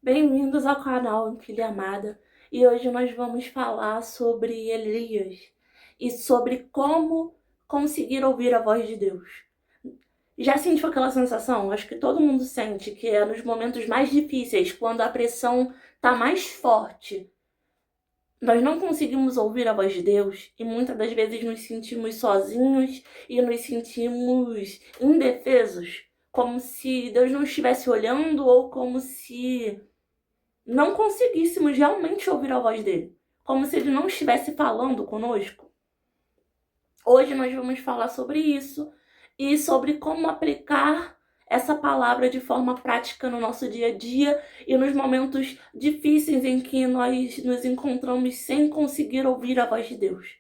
Bem-vindos ao canal Filha Amada, e hoje nós vamos falar sobre Elias e sobre como conseguir ouvir a voz de Deus. Já sentiu aquela sensação? Acho que todo mundo sente que é nos momentos mais difíceis, quando a pressão está mais forte. Nós não conseguimos ouvir a voz de Deus e muitas das vezes nos sentimos sozinhos e nos sentimos indefesos, como se Deus não estivesse olhando ou como se não conseguíssemos realmente ouvir a voz dele, como se ele não estivesse falando conosco. Hoje nós vamos falar sobre isso e sobre como aplicar essa palavra de forma prática no nosso dia a dia e nos momentos difíceis em que nós nos encontramos sem conseguir ouvir a voz de Deus.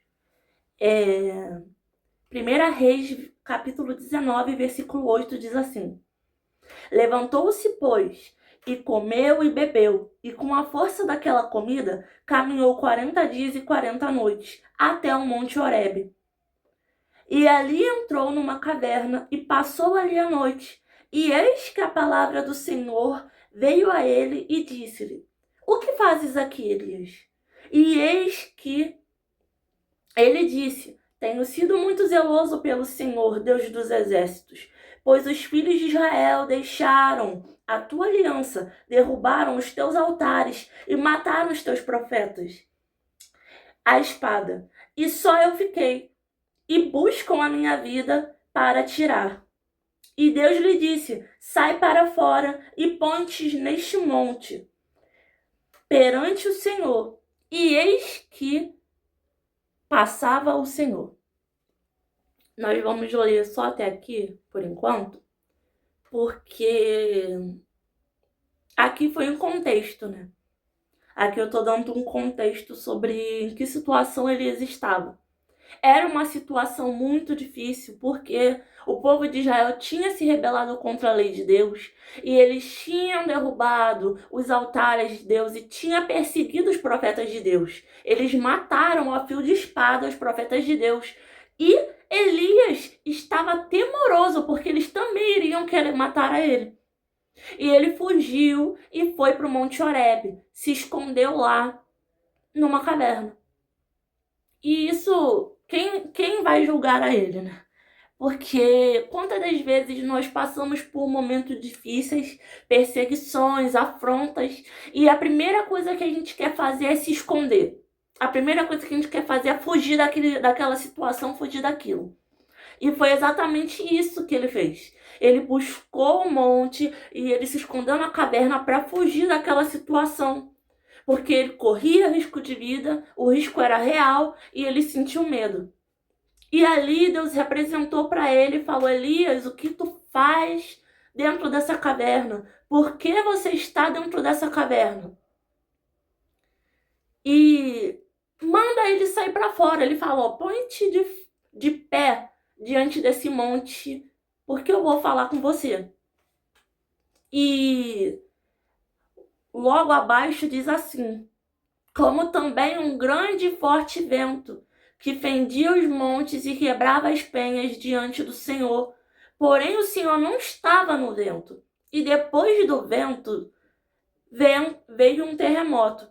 1 Reis, capítulo 19, versículo 8, diz assim: Levantou-se, pois, e comeu e bebeu, e com a força daquela comida, caminhou 40 dias e 40 noites, até o monte Horebe. E ali entrou numa caverna, e passou ali a noite. E eis que a palavra do Senhor veio a ele e disse-lhe: O que fazes aqui, Elias? E eis que ele disse: Tenho sido muito zeloso pelo Senhor, Deus dos exércitos, pois os filhos de Israel deixaram a tua aliança, derrubaram os teus altares e mataram os teus profetas à espada. E só eu fiquei, e buscam a minha vida para tirar. E Deus lhe disse: Sai para fora e põe-te neste monte, perante o Senhor. E eis que passava o Senhor. Nós vamos ler só até aqui, por enquanto, porque aqui foi um contexto, né? Aqui eu tô dando um contexto sobre em que situação Elias estava. Era uma situação muito difícil, porque o povo de Israel tinha se rebelado contra a lei de Deus, e eles tinham derrubado os altares de Deus e tinham perseguido os profetas de Deus. Eles mataram a fio de espada os profetas de Deus. E Elias estava temoroso, porque eles também iriam querer matar a ele. E ele fugiu e foi para o Monte Horebe, se escondeu lá numa caverna. E isso, quem vai julgar a ele, né? Porque quantas das vezes nós passamos por momentos difíceis, perseguições, afrontas, e a primeira coisa que a gente quer fazer é se esconder. A primeira coisa que a gente quer fazer é fugir daquela situação, fugir daquilo. E foi exatamente isso que ele fez. Ele buscou o monte e ele se escondeu na caverna para fugir daquela situação. Porque ele corria risco de vida, o risco era real e ele sentiu medo. E ali Deus representou para ele e falou: Elias, o que tu faz dentro dessa caverna? Por que você está dentro dessa caverna? E manda ele sair para fora. Ele falou: põe-te de pé diante desse monte, porque eu vou falar com você. E logo abaixo diz assim: como também um grande e forte vento, que fendia os montes e quebrava as penhas diante do Senhor. Porém o Senhor não estava no vento. E depois do vento veio um terremoto.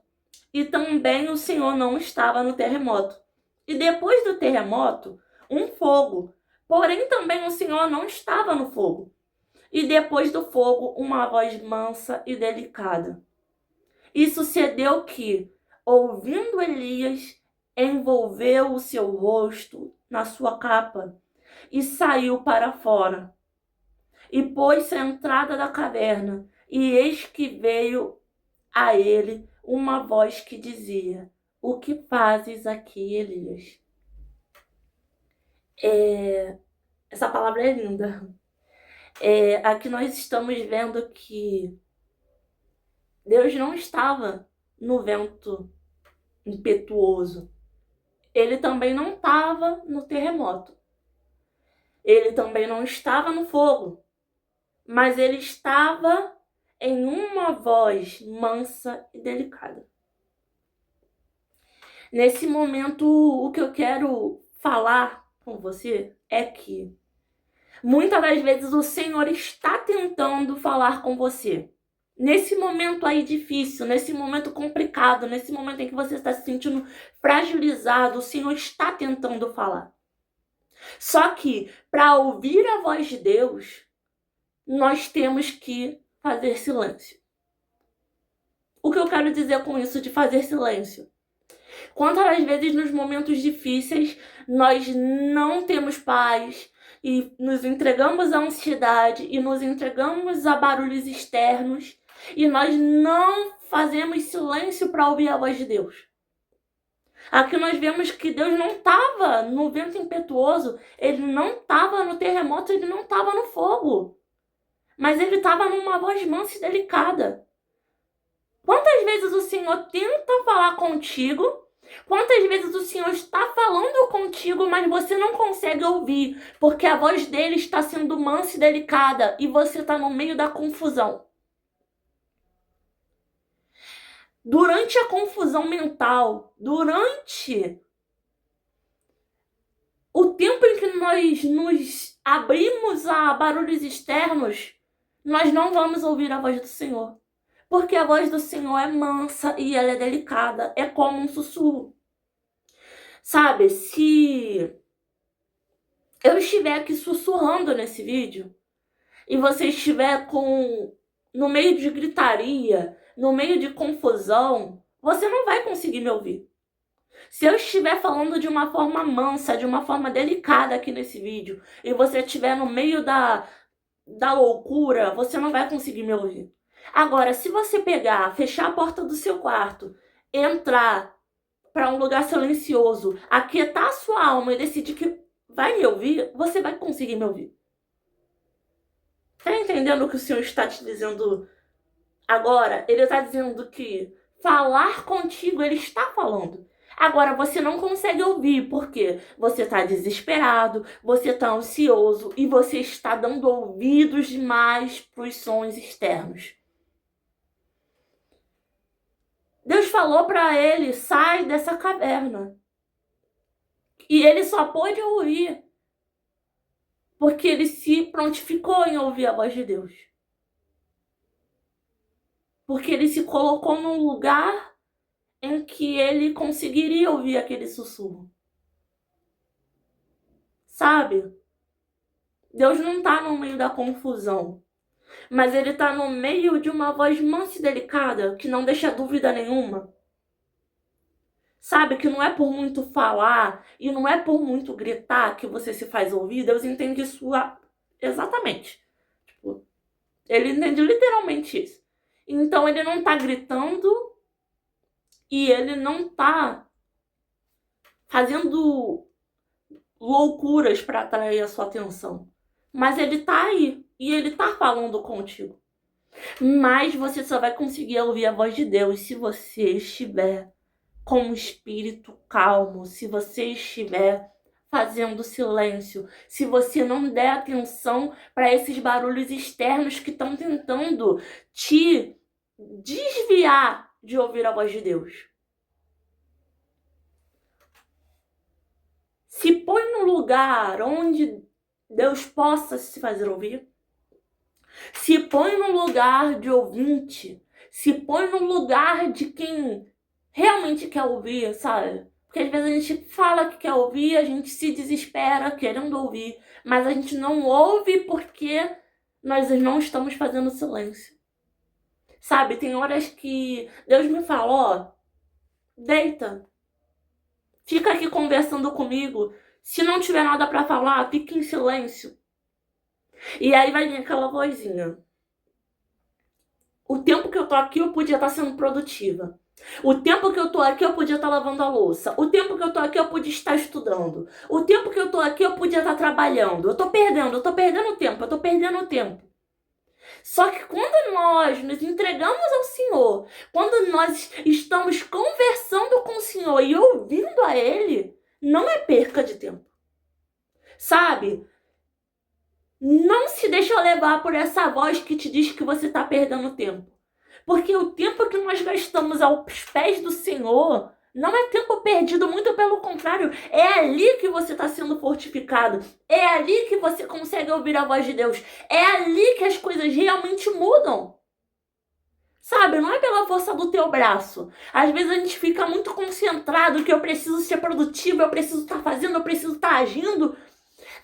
E também o Senhor não estava no terremoto. E depois do terremoto, um fogo. Porém também o Senhor não estava no fogo. E depois do fogo, uma voz mansa e delicada. E sucedeu que, ouvindo Elias, envolveu o seu rosto na sua capa e saiu para fora. E pôs-se à entrada da caverna, e eis que veio a ele uma voz que dizia: O que fazes aqui, Elias? Essa palavra é linda. Aqui nós estamos vendo que Deus não estava no vento impetuoso. Ele também não estava no terremoto. Ele também não estava no fogo. Mas ele estava em uma voz mansa e delicada. Nesse momento, o que eu quero falar com você é que muitas das vezes o Senhor está tentando falar com você. nesse momento aí difícil, nesse momento complicado, nesse momento em que você está se sentindo fragilizado, o Senhor está tentando falar. Só que, para ouvir a voz de Deus, nós temos que fazer silêncio. O que eu quero dizer com isso de fazer silêncio? Quantas vezes nos momentos difíceis nós não temos paz e nos entregamos à ansiedade e nos entregamos a barulhos externos e nós não fazemos silêncio para ouvir a voz de Deus. Aqui nós vemos que Deus não estava no vento impetuoso, ele não estava no terremoto, ele não estava no fogo. Mas ele estava numa voz mansa e delicada. Quantas vezes o Senhor tenta falar contigo? Quantas vezes o Senhor está falando contigo, mas você não consegue ouvir, porque a voz dele está sendo mansa e delicada e você está no meio da confusão. Durante a confusão mental, durante o tempo em que nós nos abrimos a barulhos externos, nós não vamos ouvir a voz do Senhor. Porque a voz do Senhor é mansa e ela é delicada, é como um sussurro. Sabe, se eu estiver aqui sussurrando nesse vídeo e você estiver no meio de gritaria, no meio de confusão, você não vai conseguir me ouvir. Se eu estiver falando de uma forma mansa, de uma forma delicada aqui nesse vídeo, e você estiver no meio da loucura, você não vai conseguir me ouvir. Agora, se você pegar, fechar a porta do seu quarto, entrar para um lugar silencioso, aquietar a sua alma e decidir que vai me ouvir, você vai conseguir me ouvir. Tá entendendo o que o Senhor está te dizendo agora? Ele está dizendo que falar contigo, ele está falando. Agora, você não consegue ouvir, porque você está desesperado, você está ansioso e você está dando ouvidos demais para os sons externos. Deus falou para ele, sai dessa caverna. E ele só pôde ouvir porque ele se prontificou em ouvir a voz de Deus. Porque ele se colocou num lugar em que ele conseguiria ouvir aquele sussurro. Sabe? Deus não está no meio da confusão, mas ele está no meio de uma voz mansa e delicada, que não deixa dúvida nenhuma. Sabe, que não é por muito falar e não é por muito gritar que você se faz ouvir. Deus entende isso exatamente. Tipo, ele entende literalmente isso. Então ele não tá gritando e ele não tá fazendo loucuras para atrair a sua atenção. Mas ele tá aí e ele tá falando contigo. Mas você só vai conseguir ouvir a voz de Deus se você estiver com um espírito calmo, se você estiver fazendo silêncio, se você não der atenção para esses barulhos externos que estão tentando te desviar de ouvir a voz de Deus. Se põe num lugar onde Deus possa se fazer ouvir. Se põe num lugar de ouvinte. Se põe num lugar de quem realmente quer ouvir, sabe? Porque às vezes a gente fala que quer ouvir, a gente se desespera querendo ouvir, mas a gente não ouve porque nós não estamos fazendo silêncio. Sabe, tem horas que Deus me fala, ó, deita, fica aqui conversando comigo, se não tiver nada pra falar, fica em silêncio. E aí vai vir aquela vozinha. O tempo que eu tô aqui eu podia estar sendo produtiva. O tempo que eu tô aqui eu podia estar lavando a louça. O tempo que eu tô aqui eu podia estar estudando. O tempo que eu tô aqui eu podia estar trabalhando. Eu tô perdendo tempo. Só que quando nós nos entregamos ao Senhor, quando nós estamos conversando com o Senhor e ouvindo a Ele, não é perca de tempo. Sabe? Não se deixa levar por essa voz que te diz que você está perdendo tempo. Porque o tempo que nós gastamos aos pés do Senhor não é tempo perdido, muito pelo contrário. É ali que você está sendo fortificado. É ali que você consegue ouvir a voz de Deus. É ali que as coisas realmente mudam. Sabe, não é pela força do teu braço. Às vezes a gente fica muito concentrado que eu preciso ser produtivo, eu preciso estar fazendo, eu preciso estar agindo,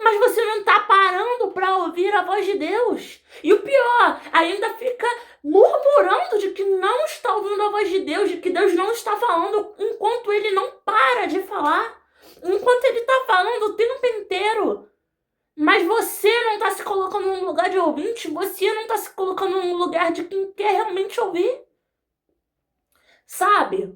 mas você não está parando para ouvir a voz de Deus. E o pior, ainda fica murmurando de que não está ouvindo a voz de Deus, de que Deus não está falando, enquanto ele não para de falar, enquanto ele está falando o tempo inteiro. Mas você não está se colocando no lugar de ouvinte, você não está se colocando no lugar de quem quer realmente ouvir. Sabe?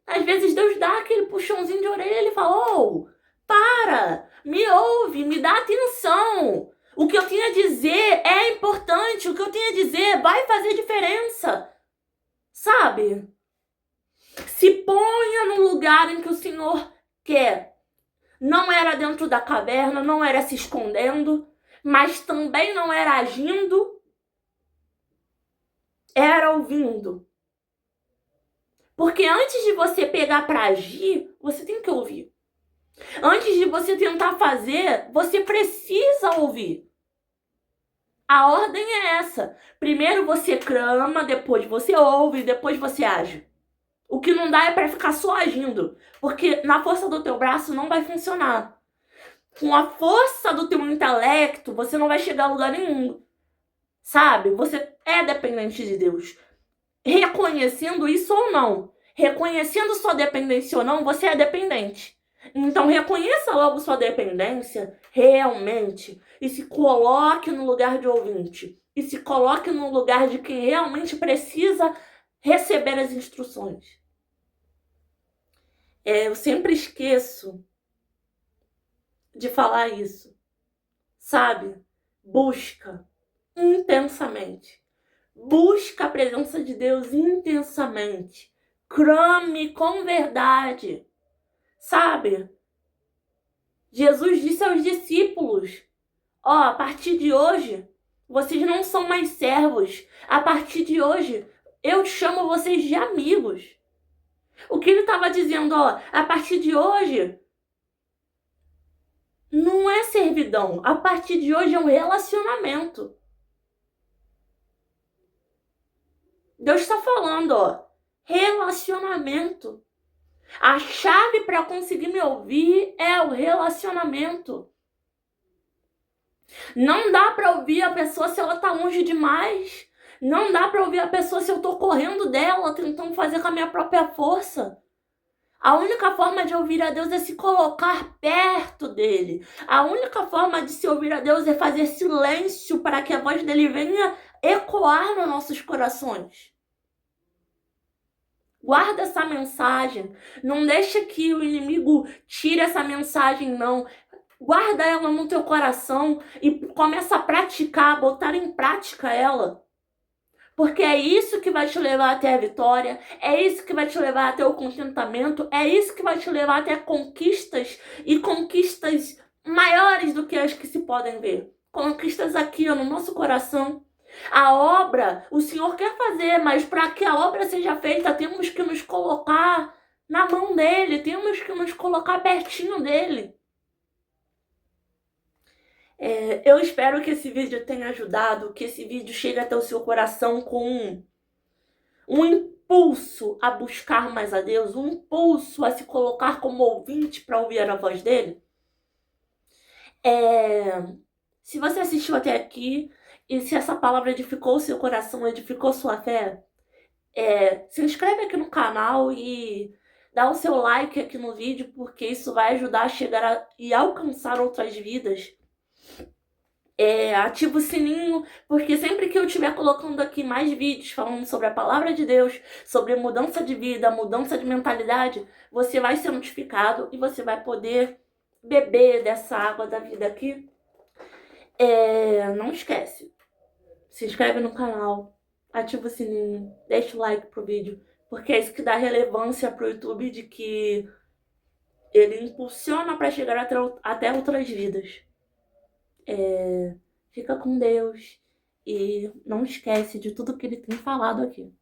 Às vezes Deus dá aquele puxãozinho de orelha e ele fala: "Oh, para, me ouve, me dá atenção. O que eu tenho a dizer é importante, o que eu tenho a dizer vai fazer diferença." Sabe? Se ponha no lugar em que o Senhor quer. Não era dentro da caverna, não era se escondendo, mas também não era agindo, era ouvindo. Porque antes de você pegar para agir, você tem que ouvir. Antes de você tentar fazer, você precisa ouvir. A ordem é essa. Primeiro você clama, depois você ouve, depois você age. O que não dá é para ficar só agindo, porque na força do teu braço não vai funcionar. Com a força do teu intelecto, você não vai chegar a lugar nenhum. Sabe? Você é dependente de Deus. Reconhecendo isso ou não, reconhecendo sua dependência ou não, você é dependente. Então reconheça logo sua dependência realmente e se coloque no lugar de ouvinte. E se coloque no lugar de quem realmente precisa receber as instruções. Eu sempre esqueço de falar isso. Sabe? Busca intensamente. Busca a presença de Deus intensamente. Clame com verdade. Sabe? Jesus disse aos discípulos: a partir de hoje, vocês não são mais servos. A partir de hoje, eu chamo vocês de amigos. O que ele estava dizendo, a partir de hoje, não é servidão. A partir de hoje é um relacionamento. Deus está falando, relacionamento. A chave para conseguir me ouvir é o relacionamento. Não dá para ouvir a pessoa se ela tá longe demais. Não dá para ouvir a pessoa se eu tô correndo dela, tentando fazer com a minha própria força. A única forma de ouvir a Deus é se colocar perto dele. A única forma de se ouvir a Deus é fazer silêncio para que a voz dele venha ecoar nos nossos corações. Guarda essa mensagem. Não deixa que o inimigo tire essa mensagem, não. Guarda ela no teu coração e começa a praticar, a botar em prática ela. Porque é isso que vai te levar até a vitória, é isso que vai te levar até o contentamento, é isso que vai te levar até conquistas e conquistas maiores do que as que se podem ver. Conquistas aqui no nosso coração. A obra, o Senhor quer fazer, mas para que a obra seja feita, temos que nos colocar na mão dele, temos que nos colocar pertinho dele. Eu espero que esse vídeo tenha ajudado, que esse vídeo chegue até o seu coração com um impulso a buscar mais a Deus, um impulso a se colocar como ouvinte para ouvir a voz dele. Se você assistiu até aqui e se essa palavra edificou o seu coração, edificou sua fé, se inscreve aqui no canal e dá o seu like aqui no vídeo, porque isso vai ajudar a chegar e alcançar outras vidas. Ativa o sininho, porque sempre que eu estiver colocando aqui mais vídeos falando sobre a palavra de Deus, sobre mudança de vida, mudança de mentalidade, você vai ser notificado e você vai poder beber dessa água da vida aqui. Não esquece, se inscreve no canal, ativa o sininho, deixa o like pro vídeo, porque é isso que dá relevância pro YouTube, de que ele impulsiona para chegar até outras vidas. Fica com Deus e não esquece de tudo que ele tem falado aqui.